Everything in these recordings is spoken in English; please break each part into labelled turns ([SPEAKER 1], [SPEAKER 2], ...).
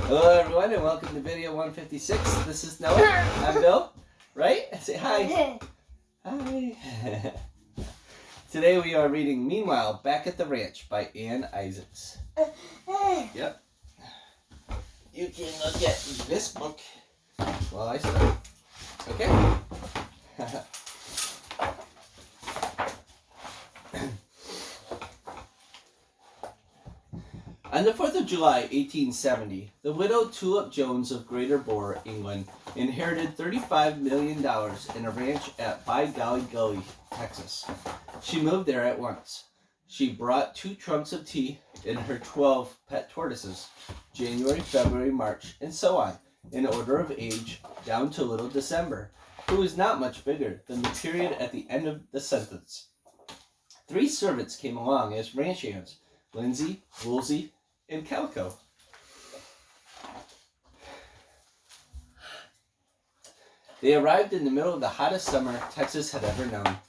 [SPEAKER 1] Hello everyone and welcome to video 156. This is Noah. I'm Bill. Right? Say hi. Hi. Today we are reading Meanwhile Back at the Ranch by Ann Isaacs. Yep. You can look at this book while I start. Okay? On the 4th of July, 1870, the widow Tulip Jones of Greater Boar, England, inherited $35 million in a ranch at By Golly Gully, Texas. She moved there at once. She brought 2 trunks of tea and her 12 pet tortoises, January, February, March, and so on, in order of age, down to little December, who was not much bigger than the period at the end of the sentence. 3 servants came along as ranch hands, Lindsay, Woolsey, and Calico. They arrived in the middle of the hottest summer Texas had ever known.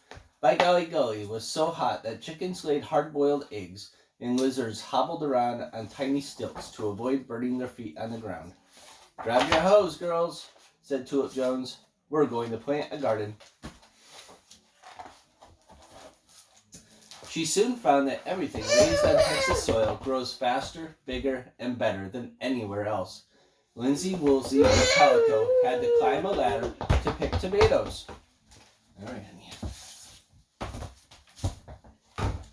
[SPEAKER 1] By Golly Gully was so hot that chickens laid hard-boiled eggs and lizards hobbled around on tiny stilts to avoid burning their feet on the ground. "Grab your hose, girls," said Tulip Jones. "We're going to plant a garden." She soon found that everything raised on Texas soil grows faster, bigger, and better than anywhere else. Lindsay, Woolsey, and Calico had to climb a ladder to pick tomatoes. All right, honey.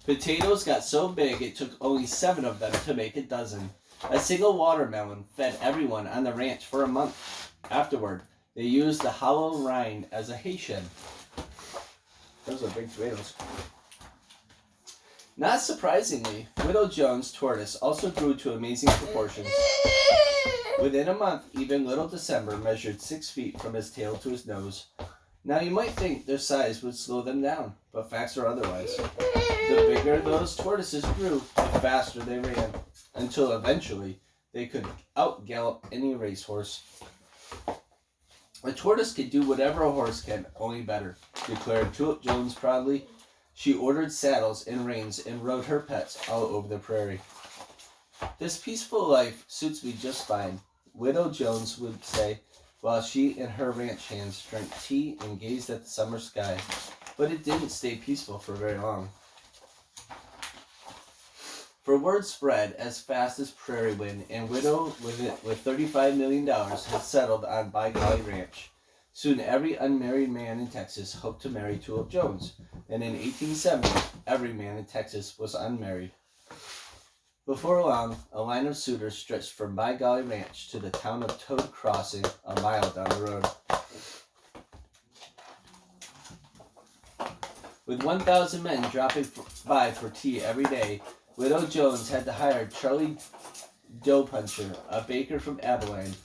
[SPEAKER 1] Potatoes got so big it took only 7 of them to make a dozen. A single watermelon fed everyone on the ranch for a month. Afterward, they used the hollow rind as a hay shed. Those are big tomatoes. Not surprisingly, Widow Jones' tortoise also grew to amazing proportions. Within a month, even little December measured 6 feet from his tail to his nose. Now you might think their size would slow them down, but facts are otherwise. The bigger those tortoises grew, the faster they ran, until eventually they could out-gallop any racehorse. A tortoise can do whatever a horse can, only better, declared Tulip Jones proudly. She ordered saddles and reins and rode her pets all over the prairie. "This peaceful life suits me just fine," Widow Jones would say, while she and her ranch hands drank tea and gazed at the summer sky. But it didn't stay peaceful for very long. For word spread as fast as prairie wind, and Widow, with $35 million, had settled on By Golly Ranch. Soon every unmarried man in Texas hoped to marry Tulip Jones, and in 1870, every man in Texas was unmarried. Before long, a line of suitors stretched from By Golly Ranch to the town of Toad Crossing, a mile down the road. With 1,000 men dropping by for tea every day, Widow Jones had to hire Charlie Dough Puncher, a baker from Abilene,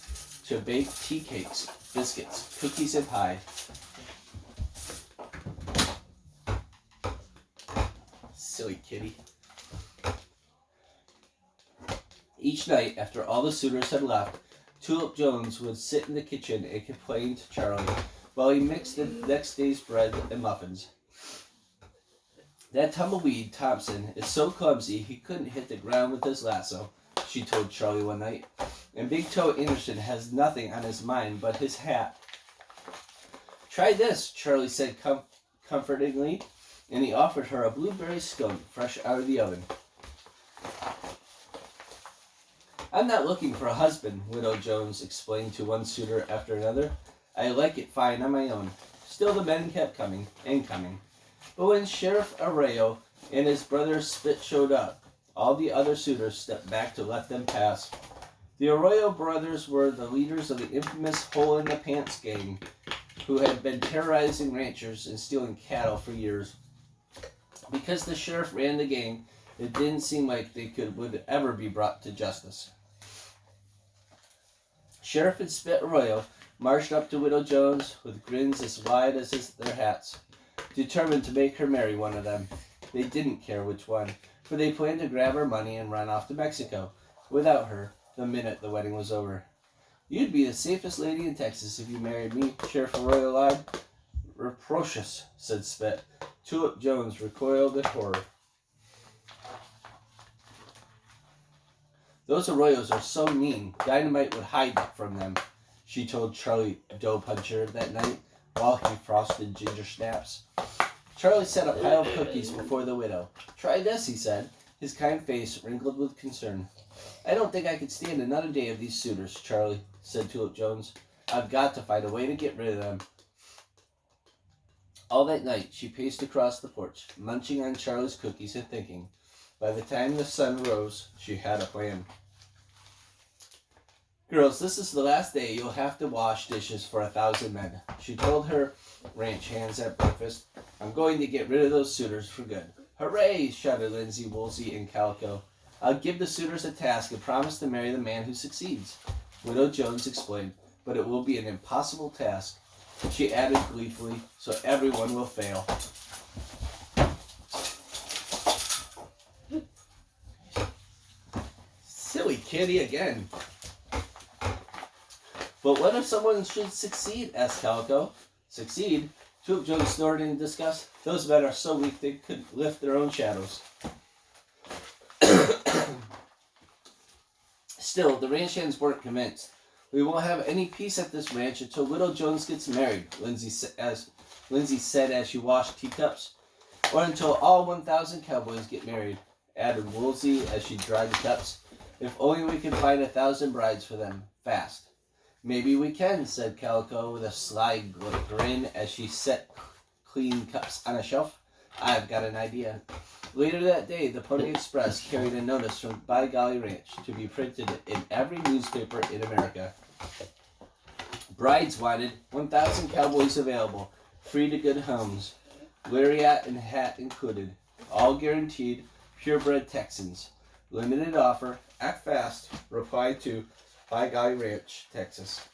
[SPEAKER 1] to bake tea cakes, biscuits, cookies, and pie. Silly kitty. Each night, after all the suitors had left, Tulip Jones would sit in the kitchen and complain to Charlie while he mixed the next day's bread and muffins. "That tumbleweed Thompson is so clumsy he couldn't hit the ground with his lasso," she told Charlie one night. "And Big Toe Anderson has nothing on his mind but his hat." "Try this," Charlie said comfortingly, and he offered her a blueberry scone fresh out of the oven. "I'm not looking for a husband," Widow Jones explained to one suitor after another. "I like it fine on my own." Still the men kept coming and coming. But when Sheriff Arroyo and his brother Spit showed up, all the other suitors stepped back to let them pass. The Arroyo brothers were the leaders of the infamous Hole in the Pants gang, who had been terrorizing ranchers and stealing cattle for years. Because the sheriff ran the gang, it didn't seem like they would ever be brought to justice. Sheriff and Spit Arroyo marched up to Widow Jones with grins as wide as their hats, determined to make her marry one of them. They didn't care which one, for they planned to grab her money and run off to Mexico without her the minute the wedding was over. "You'd be the safest lady in Texas if you married me," Sheriff Arroyo lied. "Reprocious," said Spit. Tulip Jones recoiled in horror. Those arroyos are so mean, dynamite would hide from them, she told Charlie Dough Puncher that night while he frosted ginger snaps. Charlie set a pile of cookies before the widow. Try this, he said, his kind face wrinkled with concern. I don't think I could stand another day of these suitors, Charlie, said Tulip Jones. I've got to find a way to get rid of them. All that night, she paced across the porch, munching on Charlie's cookies and thinking. By the time the sun rose, she had a plan. Girls, this is the last day you'll have to wash dishes for 1,000 men, she told her ranch hands at breakfast. I'm going to get rid of those suitors for good. Hooray, shouted Lindsay, Woolsey, and Calico. I'll give the suitors a task and promise to marry the man who succeeds. Widow Jones explained, but it will be an impossible task, she added gleefully, so everyone will fail. Silly kitty again. But what if someone should succeed? Asked Calico. Succeed? Tulip Jones snorted in disgust. Those men are so weak they could lift their own shadows. Still, the ranch hands weren't convinced. We won't have any peace at this ranch until Widow Jones gets married, Lindsay said as she washed teacups. Or until all 1,000 cowboys get married, added Woolsey as she dried the cups. If only we could find 1,000 brides for them, fast. Maybe we can, said Calico with a sly grin as she set clean cups on a shelf. I've got an idea. Later that day, the Pony Express carried a notice from By Golly Ranch to be printed in every newspaper in America. Brides wanted, 1,000 cowboys available, free to good homes, lariat and hat included, all guaranteed, purebred Texans. Limited offer, act fast, reply to By Golly Ranch, Texas.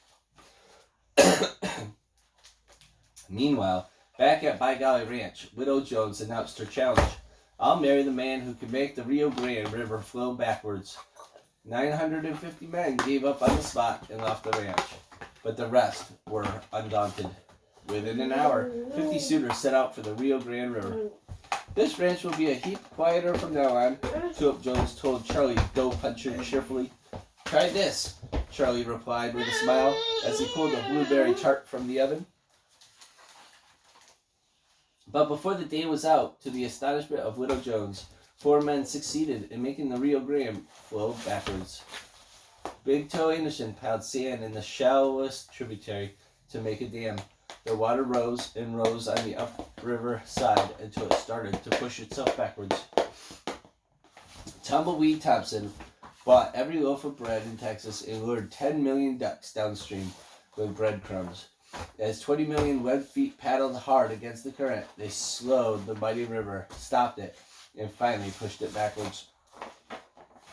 [SPEAKER 1] Meanwhile, back at By Golly Ranch, Widow Jones announced her challenge. I'll marry the man who can make the Rio Grande River flow backwards. 950 men gave up on the spot and left the ranch, but the rest were undaunted. Within an hour, 50 suitors set out for the Rio Grande River. This ranch will be a heap quieter from now on, Tulip Jones told Charlie Dough Puncher cheerfully. Try this, Charlie replied with a smile as he pulled a blueberry tart from the oven. But before the day was out, to the astonishment of Widow Jones, 4 men succeeded in making the Rio Grande flow backwards. Big Toe Anderson piled sand in the shallowest tributary to make a dam. The water rose and rose on the upriver side until it started to push itself backwards. Tumbleweed Thompson bought every loaf of bread in Texas and lured 10 million ducks downstream with breadcrumbs. As 20 million web feet paddled hard against the current, they slowed the mighty river, stopped it, and finally pushed it backwards.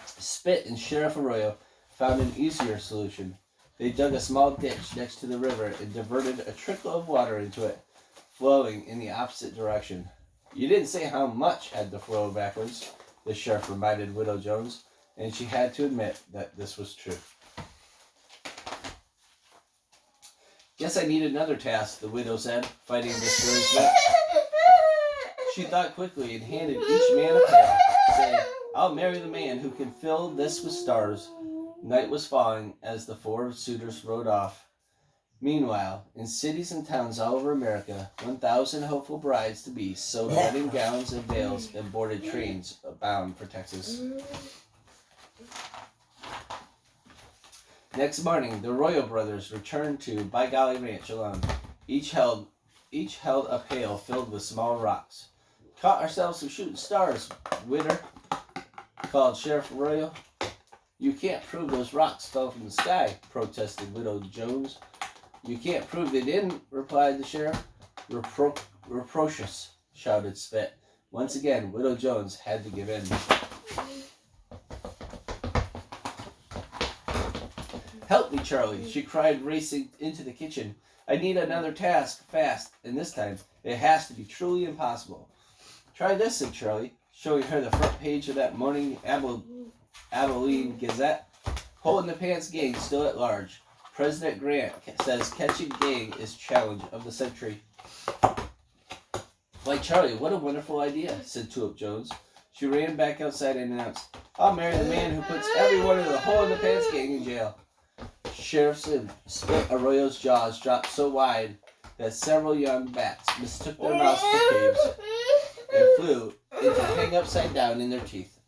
[SPEAKER 1] Spit and Sheriff Arroyo found an easier solution. They dug a small ditch next to the river and diverted a trickle of water into it, flowing in the opposite direction. You didn't say how much had to flow backwards, the sheriff reminded Widow Jones, and she had to admit that this was true. Guess I need another task, the widow said, fighting discouragement. She thought quickly and handed each man a pail, saying, I'll marry the man who can fill this with stars. Night was falling as the 4 suitors rode off. Meanwhile, in cities and towns all over America, 1,000 hopeful brides-to-be sewed wedding gowns and veils and boarded trains bound for Texas. Next morning, the Arroyo brothers returned to By Golly Ranch alone. Each held a pail filled with small rocks. Caught ourselves some shooting stars, Widder, called Sheriff Arroyo. You can't prove those rocks fell from the sky, protested Widow Jones. You can't prove they didn't, replied the sheriff. Reprocious, shouted Spit. Once again, Widow Jones had to give in. Help me, Charlie, she cried, racing into the kitchen. I need another task, fast, and this time it has to be truly impossible. Try this, said Charlie, showing her the front page of that morning Abilene Gazette. Hole in the Pants gang still at large. President Grant says catching gang is challenge of the century. Why, Charlie, what a wonderful idea, said Tulip Jones. She ran back outside and announced, I'll marry the man who puts everyone in the hole in the pants gang in jail. Sheriff Spit Arroyo's jaws dropped so wide that several young bats mistook their mouths for caves and flew in to hang upside down in their teeth.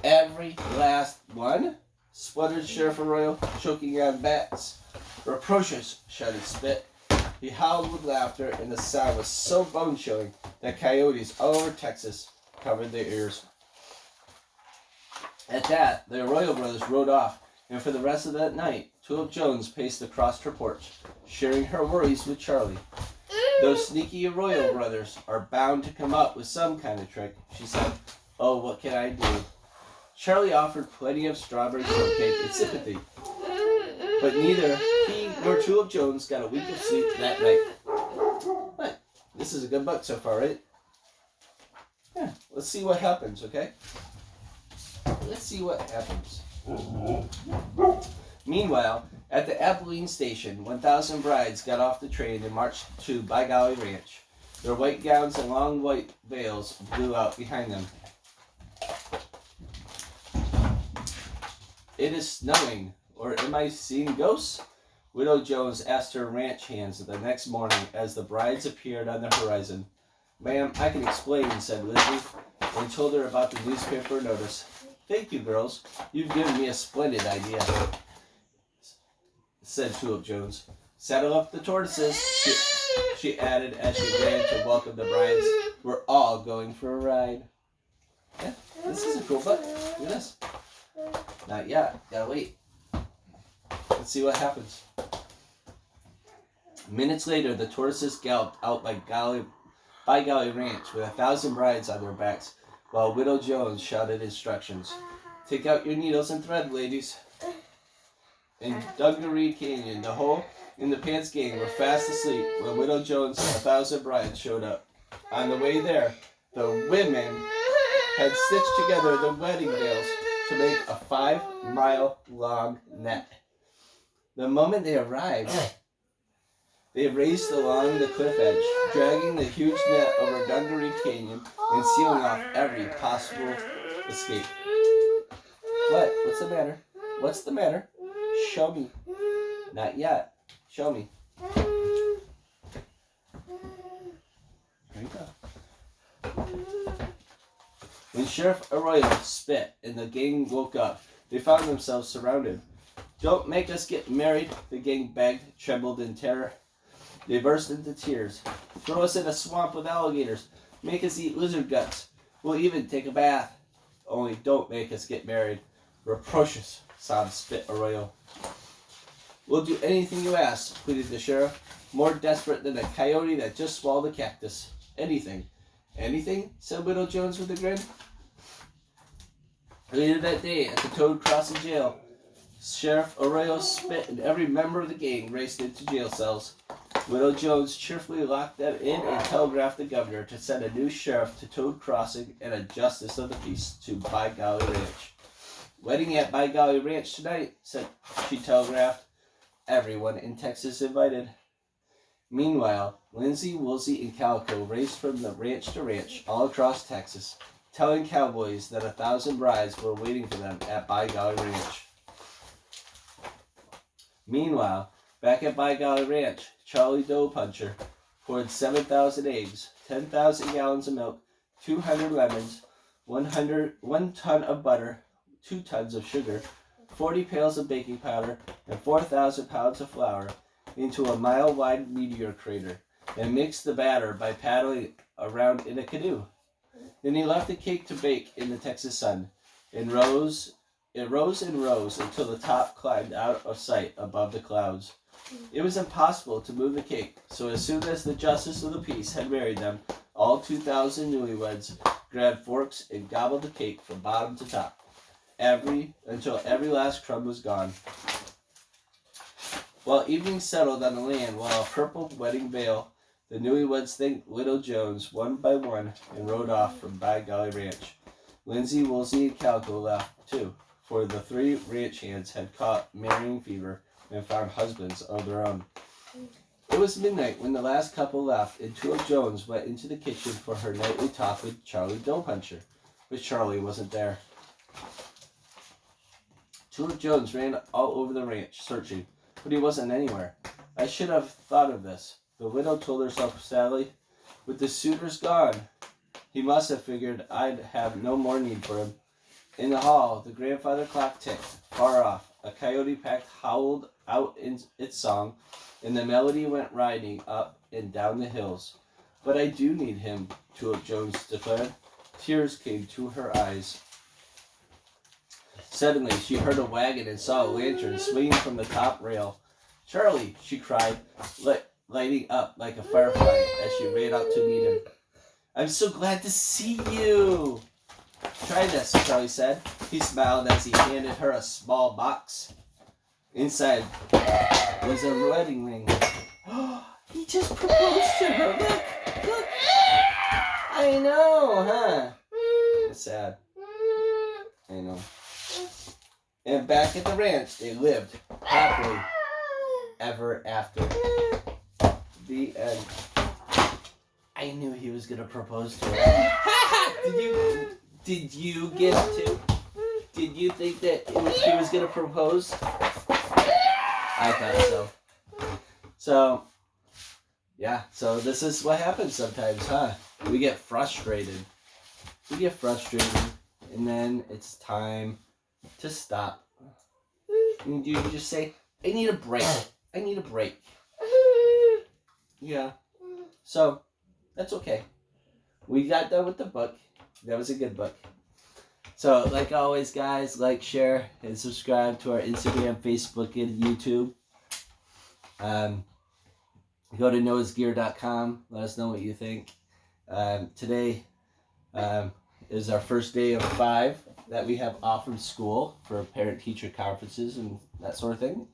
[SPEAKER 1] Every last one? Spluttered Sheriff Arroyo, choking on bats. Reproaches, shouted Spit. He howled with laughter, and the sound was so bone-chilling that coyotes all over Texas covered their ears. At that, the Arroyo brothers rode off, and for the rest of that night, Tulip Jones paced across her porch, sharing her worries with Charlie. Those sneaky Arroyo brothers are bound to come up with some kind of trick, she said. Oh, what can I do? Charlie offered plenty of strawberry shortcake and sympathy, but neither he nor Tulip Jones got a wink of sleep that night. But this is a good book so far, right? Yeah, let's see what happens, okay? Let's see what happens. Meanwhile, at the Abilene station, 1,000 brides got off the train and marched to By Golly Ranch. Their white gowns and long white veils blew out behind them. It is snowing, or am I seeing ghosts? Widow Jones asked her ranch hands the next morning as the brides appeared on the horizon. Ma'am, I can explain, said Lizzie, and told her about the newspaper notice. Thank you, girls. You've given me a splendid idea, said Tulip Jones. Saddle up the tortoises, she added as she ran to welcome the brides. We're all going for a ride. Yeah, this is a cool book. Look at this. Not yet. Gotta wait. Let's see what happens. Minutes later, the tortoises galloped out by Golly Ranch with 1,000 brides on their backs, while Widow Jones shouted instructions. Take out your needles and thread, ladies. In Dungaree Canyon, the hole in the pants gang were fast asleep when Widow Jones and 1,000 brides showed up. On the way there, the women had stitched together the wedding veils to make a 5-mile-long net. The moment they arrived, they raced along the cliff edge, dragging the huge net over Dungaree Canyon and sealing off every possible escape. What? What's the matter? What's the matter? Show me. Not yet. Show me. There you go. When Sheriff Arroyo spit and the gang woke up, they found themselves surrounded. Don't make us get married, the gang begged, trembled in terror. They burst into tears. Throw us in a swamp with alligators. Make us eat lizard guts. We'll even take a bath. Only don't make us get married. Reproaches, sobbed Spit Arroyo. We'll do anything you ask, pleaded the sheriff, more desperate than a coyote that just swallowed a cactus. Anything. Anything? Said Widow Jones with a grin. Later that day, at the Toad Crossing jail, Sheriff Arroyo, Spit, and every member of the gang raced into jail cells. Widow Jones cheerfully locked them in and telegraphed the governor to send a new sheriff to Toad Crossing and a justice of the peace to By Golly Ranch. Wedding at By Golly Ranch tonight, she telegraphed. Everyone in Texas invited. Meanwhile, Lindsay, Woolsey, and Calico raced from the ranch to ranch all across Texas, telling cowboys that 1,000 brides were waiting for them at By Golly Ranch. Meanwhile, back at By Golly Ranch, Charlie Doe Puncher poured 7,000 eggs, 10,000 gallons of milk, 200 lemons, 1 ton of butter, 2 tons of sugar, 40 pails of baking powder, and 4,000 pounds of flour into a mile-wide meteor crater, and mixed the batter by paddling around in a canoe. Then he left the cake to bake in the Texas sun. It rose and rose until the top climbed out of sight above the clouds. It was impossible to move the cake, so as soon as the justice of the peace had married them, all 2,000 newlyweds grabbed forks and gobbled the cake from bottom to top, until every last crumb was gone. While evening settled on the land while a purple wedding veil, the newlyweds thanked Widow Jones one by one and rode off from By Golly Ranch. Lindsay, Woolsey, and Calico left too, for the 3 ranch hands had caught marrying fever and found husbands of their own. It was midnight when the last couple left, and Tulip Jones went into the kitchen for her nightly talk with Charlie Doe Puncher, but Charlie wasn't there. Tulip Jones ran all over the ranch, searching, but he wasn't anywhere. I should have thought of this, the widow told herself sadly. With the suitors gone, he must have figured I'd have no more need for him. In the hall, the grandfather clock ticked. Far off, a coyote pack howled out in its song, and the melody went riding up and down the hills. But I do need him, Tulip Jones declared. Tears came to her eyes. Suddenly, she heard a wagon and saw a lantern swinging from the top rail. Charlie, she cried, lighting up like a firefly as she ran out to meet him. I'm so glad to see you. Try this, Charlie said. He smiled as he handed her a small box. Inside was a wedding ring. He just proposed to her. Look. I know, huh? It's sad. I know. And back at the ranch, they lived happily ever after. The end. I knew he was gonna propose to her. Did you get to? Did you think that he was gonna propose? I thought so. So, yeah. So this is what happens sometimes, huh? We get frustrated. And then it's time to stop. And you just say, I need a break. Yeah. So, that's okay. We got done with the book. That was a good book. So, like always, guys, like, share, and subscribe to our Instagram, Facebook, and YouTube. Go to noahsgear.com. Let us know what you think. Today is our first day of 5 that we have off from school for parent-teacher conferences and that sort of thing.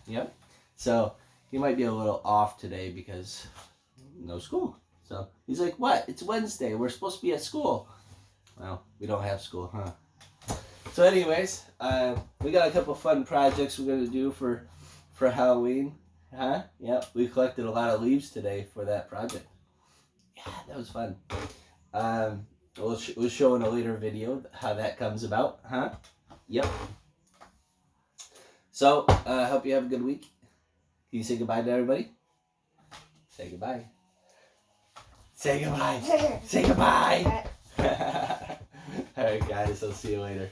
[SPEAKER 1] Yep. So he might be a little off today because no school. So he's like, what? It's Wednesday. We're supposed to be at school. Well, we don't have school, huh? So anyways, we got a couple fun projects we're going to do for Halloween. Huh? Yep. We collected a lot of leaves today for that project. Yeah, that was fun. We'll show in a later video how that comes about, huh? Yep. So, I hope you have a good week. Can you say goodbye to everybody? Say goodbye. Say goodbye. Say goodbye. Alright, guys. I'll see you later.